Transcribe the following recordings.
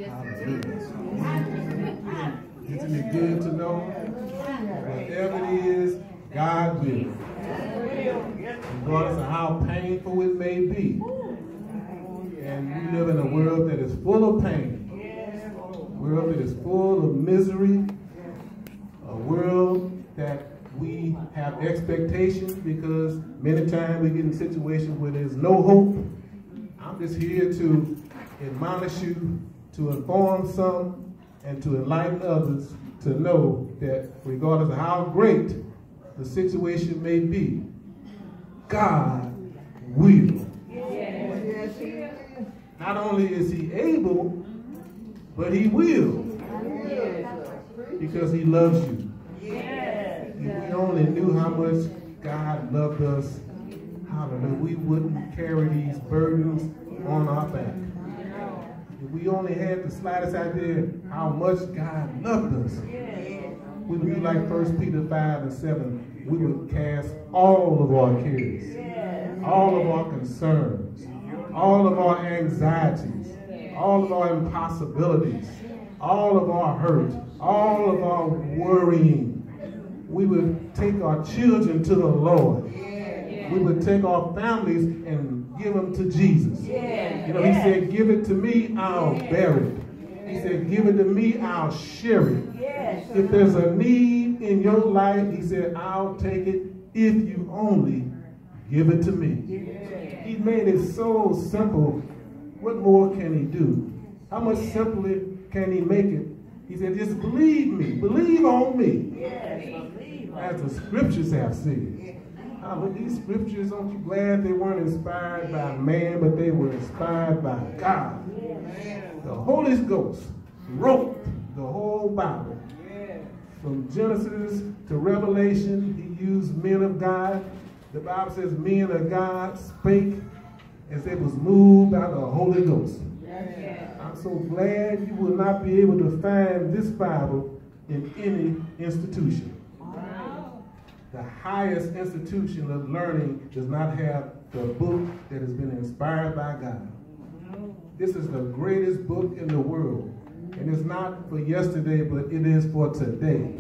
Hallelujah. Isn't it good to know whatever it is, God will. Regardless of how painful it may be. And we live in a world that is full of pain. A world that is full of misery. A world that we have expectations because many times we get in situations where there's no hope. I'm just here to admonish you, to inform some, and to enlighten others to know that regardless of how great the situation may be, God will. Not only is he able, but he will. Because he loves you. If we only knew how much God loved us, hallelujah, we wouldn't carry these burdens on our back. If we only had the slightest idea how much God loved us, we would be like 1 Peter 5:7. We would cast all of our cares, all of our concerns, all of our anxieties, all of our impossibilities, all of our hurt, all of our worrying. We would take our children to the Lord. We would take our families and give them to Jesus. You know, he said, give it to me, I'll bear it. He said, give it to me, I'll share it. If there's a need in your life, he said, I'll take it if you only give it to me. He made it so simple. What more can he do? How much simpler can he make it? He said, just believe me. Believe on me. As the scriptures have said. But these scriptures, aren't you glad they weren't inspired by man, but they were inspired by God. The Holy Ghost wrote the whole Bible. From Genesis to Revelation, he used men of God. The Bible says men of God spake as they was moved by the Holy Ghost. I'm so glad you will not be able to find this Bible in any institution. The highest institution of learning does not have the book that has been inspired by God. This is the greatest book in the world. And it's not for yesterday, but it is for today.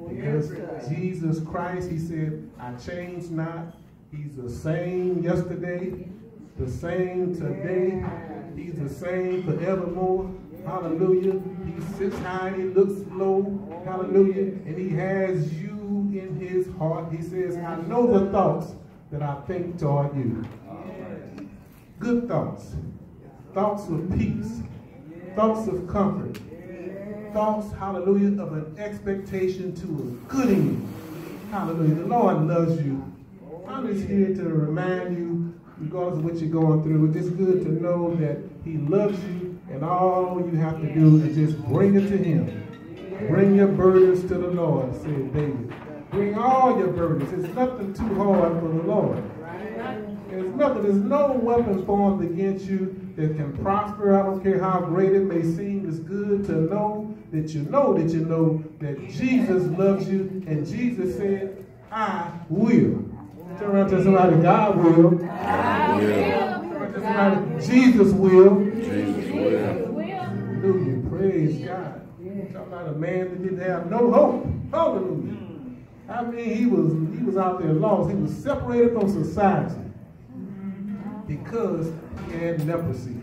Because Jesus Christ, he said, I change not. He's the same yesterday, the same today. He's the same forevermore. Hallelujah. He sits high and he looks low. Hallelujah. And he has you in his heart. He says, I know the thoughts that I think toward you. Good thoughts. Thoughts of peace. Thoughts of comfort. Thoughts, hallelujah, of an expectation to a good end. Hallelujah. The Lord loves you. I'm just here to remind you, regardless of what you're going through, it's just good to know that he loves you, and all you have to do is just bring it to him. Bring your burdens to the Lord, said David. Bring all your burdens. It's nothing too hard for the Lord. There's no weapon formed against you that can prosper. I don't care how great it may seem. It's good to know that you know that Jesus loves you. And Jesus said, I will. Turn around to somebody, God will. God will. Turn around to somebody, Jesus will. Jesus will. Hallelujah. Praise God. Talking about a man that didn't have no hope. Hallelujah. I mean, he was out there lost. He was separated from society because he had leprosy.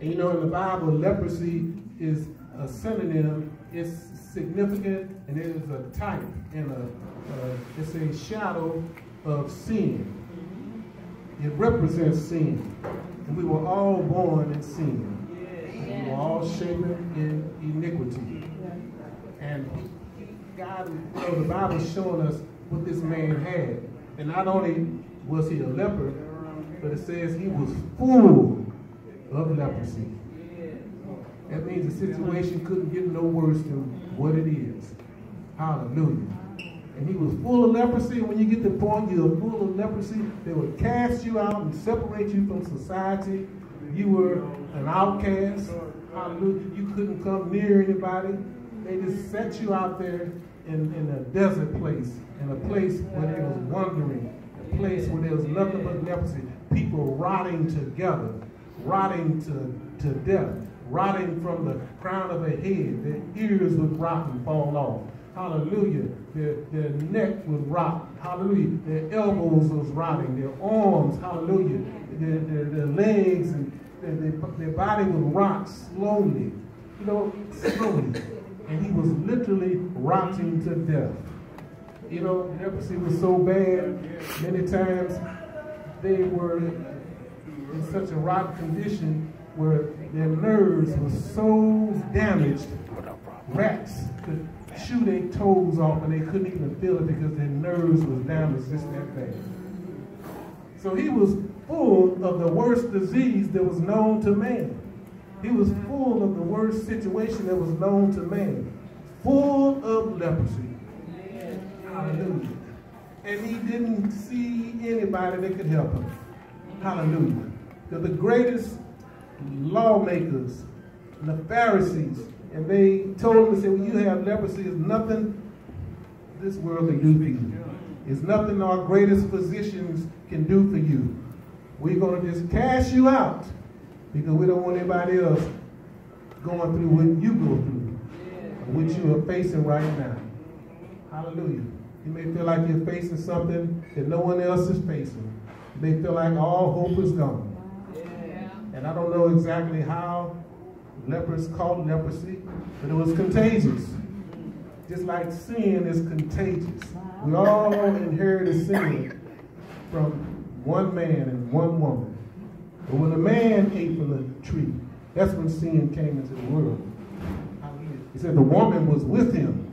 And you know, in the Bible, leprosy is a synonym. It's significant, and it is a type and it's a shadow of sin. It represents sin. And we were all born in sin. And we were all shapen in iniquity. And God, you know, the Bible is showing us what this man had. And not only was he a leper, but it says he was full of leprosy. That means the situation couldn't get no worse than what it is. Hallelujah. And he was full of leprosy. And when you get to the point you're full of leprosy, they would cast you out and separate you from society. You were an outcast. Hallelujah. You couldn't come near anybody. They just set you out there in a desert place, in a place where they was wandering, a place where there was nothing but leprosy, people rotting together, rotting to death. rotting from the crown of their head. Their ears would rot and fall off. Hallelujah. Their neck would rot. Hallelujah. Their elbows was rotting. Their arms, hallelujah. Their legs and their body would rot slowly. You know, slowly. And he was literally rotting to death. You know, leprosy was so bad, many times they were in such a rotten condition where their nerves were so damaged, rats could chew their toes off and they couldn't even feel it because their nerves was damaged just that bad. So he was full of the worst disease that was known to man. He was full of the worst situation that was known to man. Full of leprosy. Hallelujah. And he didn't see anybody that could help him. Hallelujah. Because the greatest lawmakers, the Pharisees, and they told him, they said, well, you have leprosy, is nothing this world can do for you. It's nothing our greatest physicians can do for you. We're going to just cast you out because we don't want anybody else going through what you go through, what you are facing right now. Hallelujah. You may feel like you're facing something that no one else is facing. You may feel like all hope is gone. And I don't know exactly how lepers caught leprosy, but it was contagious. Just like sin is contagious. We all inherited sin from one man and one woman. But when a man ate from the tree, that's when sin came into the world. He said the woman was with him.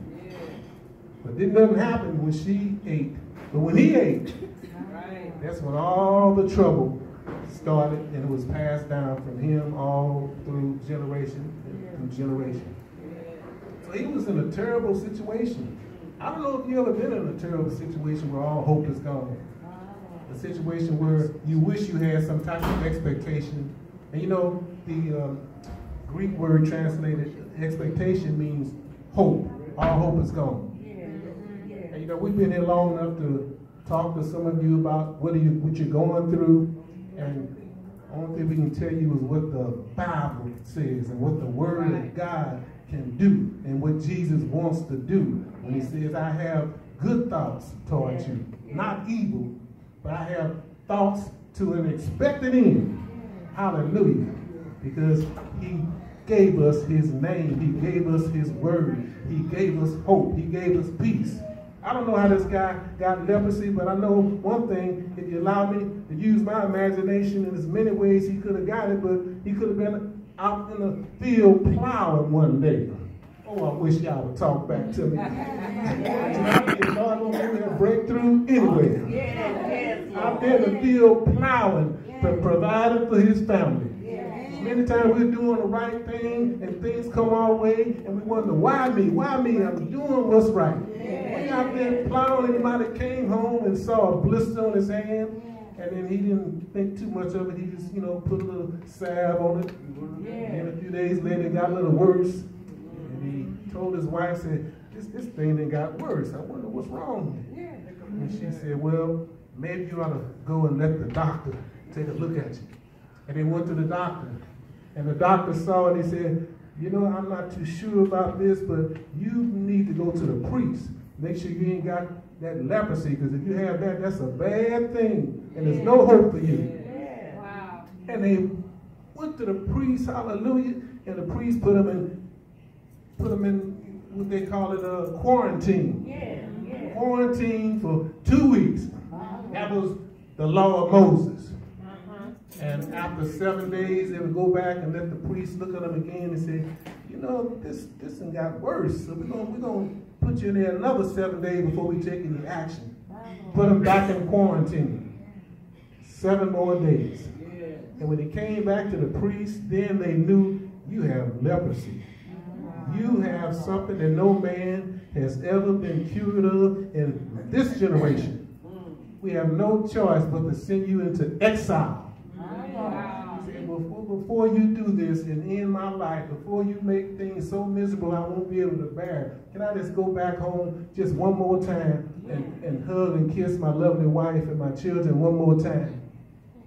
But then nothing happened when she ate. But when he ate, that's when all the trouble started, and it was passed down from him all through generation through generation. So he was in a terrible situation. I don't know if you ever been in a terrible situation where all hope is gone. A situation where you wish you had some type of expectation. And you know, the Greek word translated expectation means hope. All hope is gone. And you know, we've been here long enough to talk to some of you about what you're going through. And the only thing we can tell you is what the Bible says and what the Word of God can do and what Jesus wants to do when he says, I have good thoughts towards you, not evil, but I have thoughts to an expected end. Hallelujah. Because he gave us his name. He gave us his word. He gave us hope. He gave us peace. I don't know how this guy got leprosy, but I know one thing. If you allow me to use my imagination, in as many ways he could have got it, but he could have been out in the field plowing one day. Oh, I wish y'all would talk back to me. God won't give me a breakthrough anyway. Out there in the field plowing, providing for his family. Many times we're doing the right thing and things come our way and we wonder, why me? Why me? I'm doing what's right. When out there plowing, anybody came home and saw a blister on his hand, and then he didn't think too much of it. He just, put a little salve on it. And a few days later, it got a little worse. And he told his wife, said, this thing then got worse. I wonder what's wrong with it. And she said, well, maybe you ought to go and let the doctor take a look at you. And they went to the doctor. And the doctor saw it and he said, I'm not too sure about this, but you need to go to the priest. Make sure you ain't got that leprosy, because if you have that, that's a bad thing. And there's no hope for you. Wow. And they went to the priest, hallelujah, and the priest put them in what they call it, quarantine. Quarantine for 2 weeks. That was the law of Moses. And after 7 days, they would go back and let the priest look at them again and say, this one got worse. So we're gonna put you in there another 7 days before we take any action. Put them back in quarantine. 7 more days. And when they came back to the priest, then they knew you have leprosy. You have something that no man has ever been cured of in this generation. We have no choice but to send you into exile. Before you do this and end my life, before you make things so miserable I won't be able to bear, can I just go back home just one more time and hug and kiss my lovely wife and my children one more time?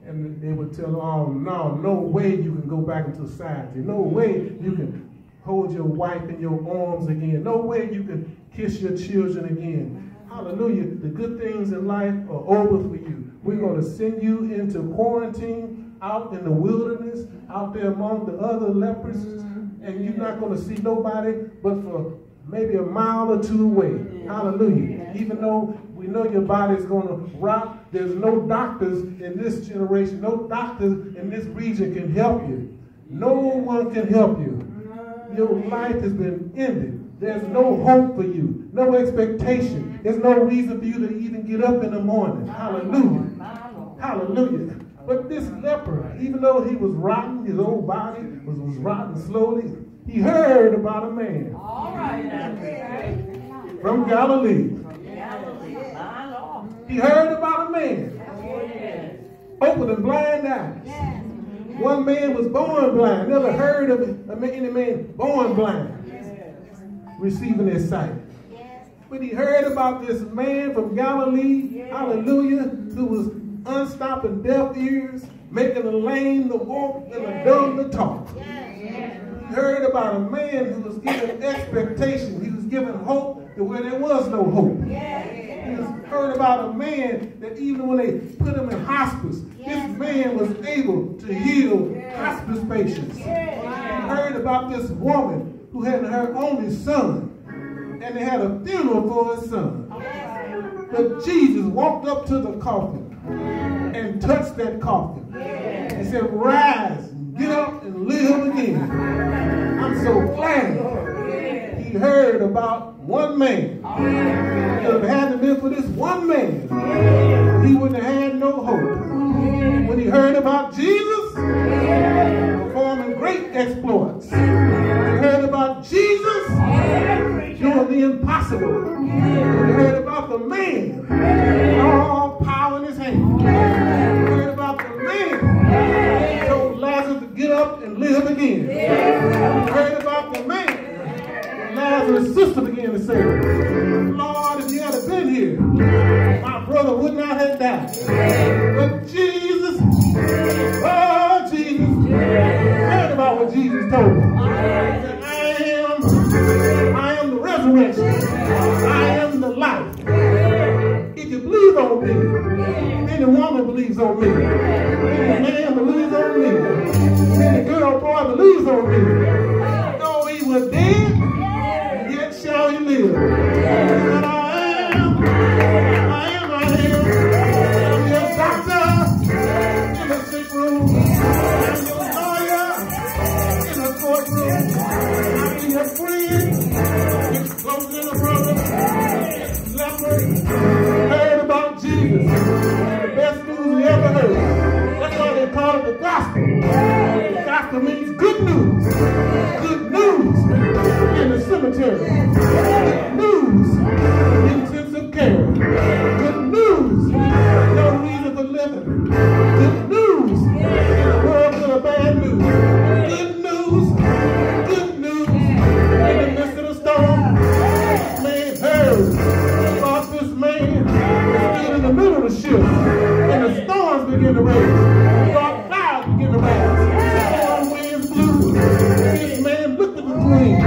And they would tell them, oh, no way you can can go back into society. No way you can hold your wife in your arms again. No way you can kiss your children again. Hallelujah. The good things in life are over for you. We're going to send you into quarantine out in the wilderness, out there among the other lepers, and you're not going to see nobody but for maybe a mile or two away. Hallelujah. Even though we know your body's going to rot, there's no doctors in this generation, no doctors in this region can help you. No one can help you. Your life has been ended. There's no hope for you, no expectation. There's no reason for you to even get up in the morning. Hallelujah. Hallelujah. But this leper, even though he was rotten, his old body was rotten slowly, he heard about a man from Galilee. He heard about a man open and blind eyes. One man was born blind. Never heard of any man born blind receiving his sight. But he heard about this man from Galilee, hallelujah, who was unstopping deaf ears, making the lame to walk and the dumb to talk. He heard about a man who was given expectation. He was given hope to where there was no hope. He heard about a man that even when they put him in hospice, this man was able to heal hospice patients. He heard about this woman who had her only son, and they had a funeral for his son. But Jesus walked up to the coffin and touched that coffin and said, "Rise, get up and live again." I'm so glad he heard about one man. If it hadn't been for this one man, he wouldn't have had no hope. When he heard about Jesus performing great exploits, he heard about Jesus doing the impossible. He heard about the man, all power in his hand. He heard about the man who told Lazarus to get up and live again. He heard about the man when Lazarus' sister began to say, "Lord, if you had been here, my brother would not have died." But Jesus, oh Jesus, heard about what Jesus told him. He said, I am the resurrection. I am the life. If you believe on me, any woman believes on me, any man believes on me, any girl, boy believes on me. Though he was dead, yet shall he live. And I am your doctor in the sick room. I'm your lawyer in the courtroom. I'm your friend, closer than a brother, leper. Heard about Jesus. The best news we ever heard. That's why they call it the gospel. The gospel means good news. Good news in the cemetery. Good news in intensive care. Good news. No reason for living. Good news in a world full of bad news. Good news. Good news in the midst of the storm. This man heard about this man that stood in the middle of the ship, and the storms began to rage. Dark clouds began to rise. Storm winds blew. This man looked at the wind.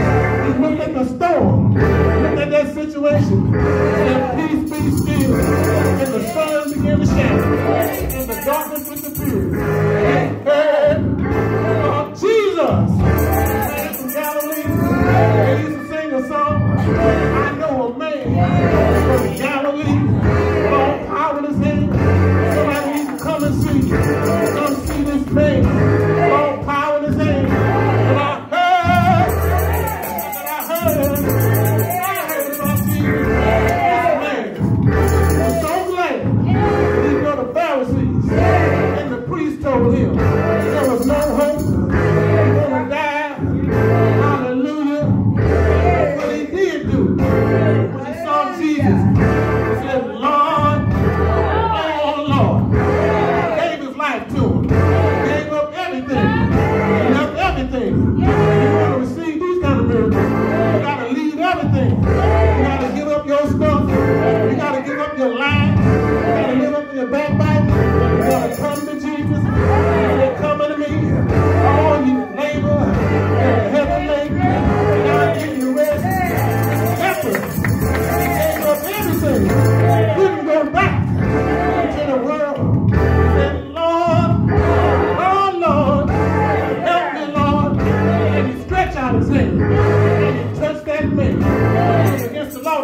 He looked at the storm. Looked at that situation. And peace be still. And the sun began to shine. And the darkness disappeared. And heard about Jesus. Man from Galilee. They used to sing a song. I know a man from Galilee. All power in his hand. Somebody needs to come and see. Come see this man. All power in his hand. And I heard about Jesus.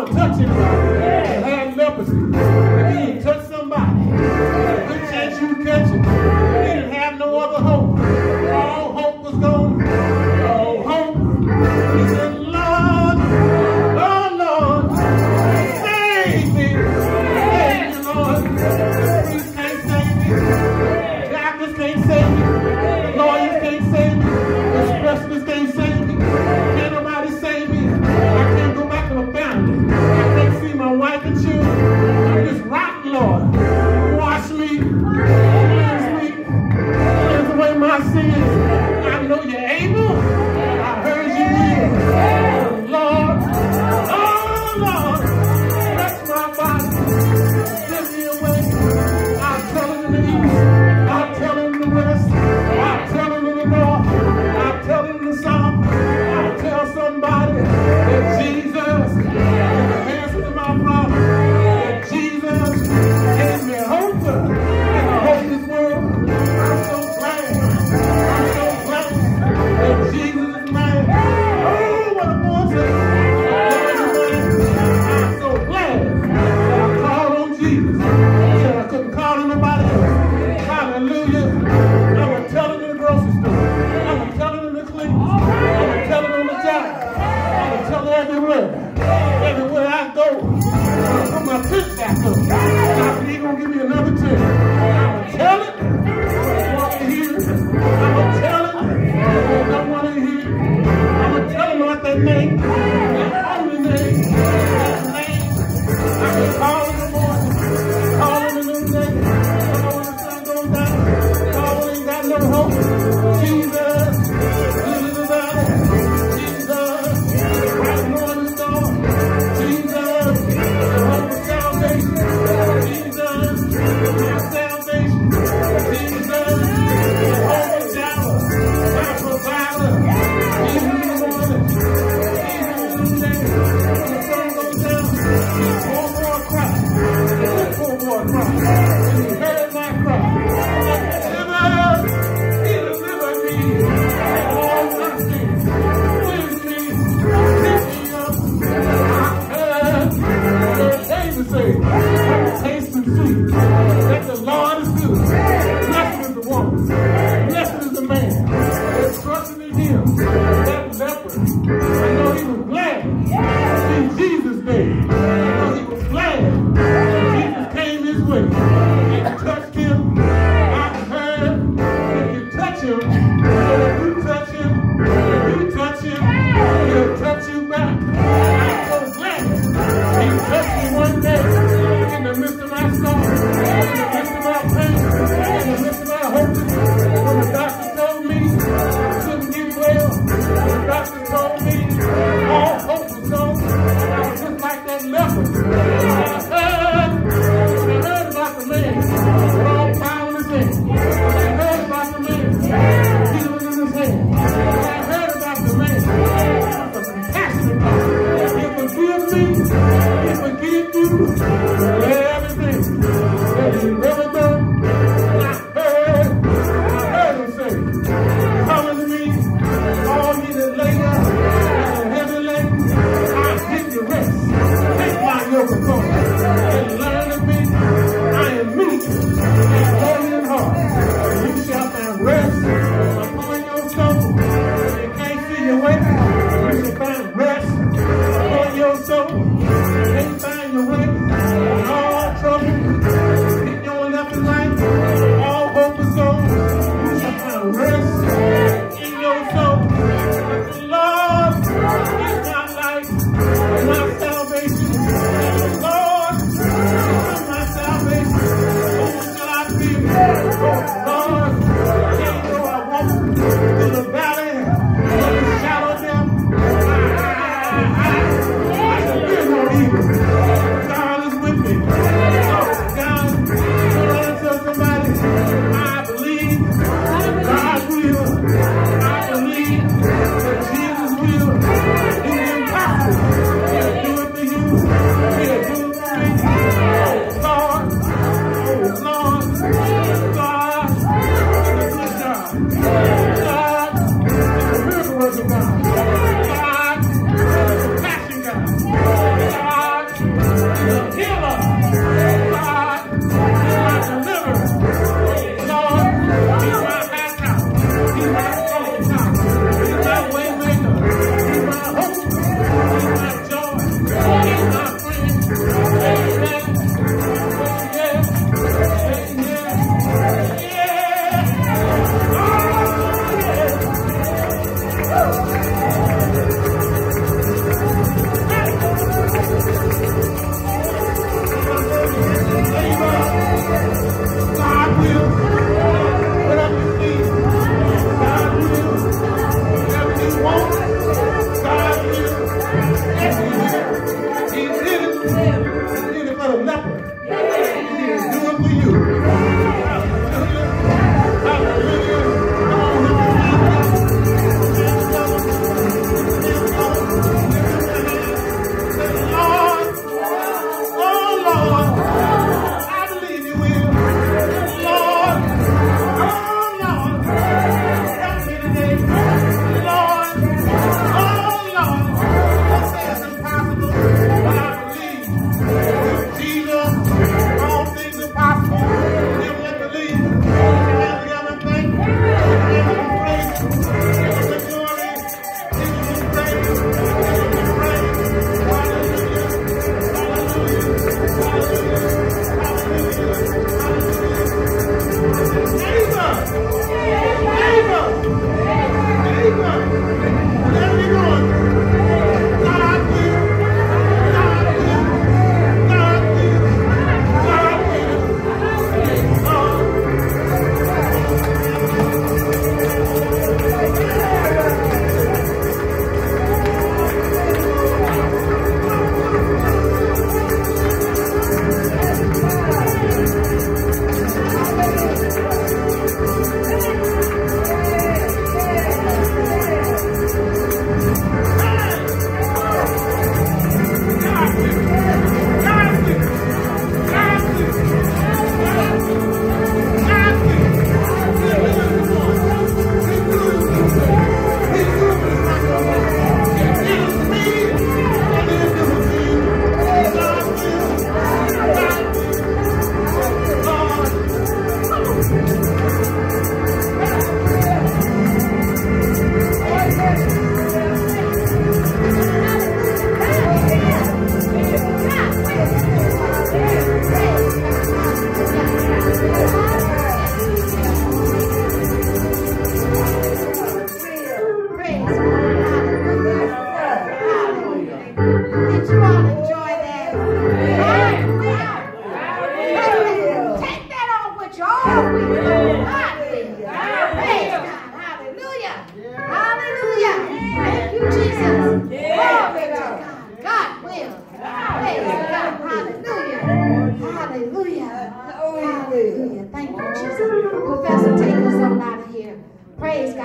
to touch anybody that had leprosy. If you didn't touch somebody, good chance you catch it. He didn't have no other hope. All hope was gone. All hope. He said, Lord, oh Lord, save me. Save me, Lord. Police can't save me. Doctors can't save me. Lawyers can't save me. The specialists can't save me. Can't nobody save me. I can't go back to my family. I can't see my wife and children. I'm just rotten, Lord. Wash me. Cleanse me. Cleanse away my sins. I know you're able. I heard you will. Lord. Oh, Lord. Bless my body. Send me away. I'll tell him in the east. I'll tell him in the west. I'll tell him in the north. I'll tell him in the south. I'll tell somebody that Jesus is the answer to my problem. That Jesus gave me hope in a hopeless world. I'm so glad. I'm so glad that Jesus is mine. Oh, what a voice. I'm so glad that I called on Jesus. Yeah, I couldn't call on nobody else. Hallelujah. I'm going to tell him in the grocery store. I'm going to tell him in the clinic. I'm going to tell him on the job. I'm going to tell him everywhere. Everywhere I go. I'm going to put my tent back up. He's going to give me another tent. I'm going to tell it. I want to hear it. I'm going to tell it. I don't want to hear it. I'm going to tell him what that name. That only name. That name. I can call in the morning. Call in the noonday. Call when the sun goes down. Call when ain't got no hope. Jesus. Jesus is out. Jesus. Right on the storm. Jesus. The hope of salvation. Jesus. My salvation. Jesus. The hope of Dallas. My provider. Jesus in the morning. Jesus in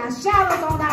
our shadows on our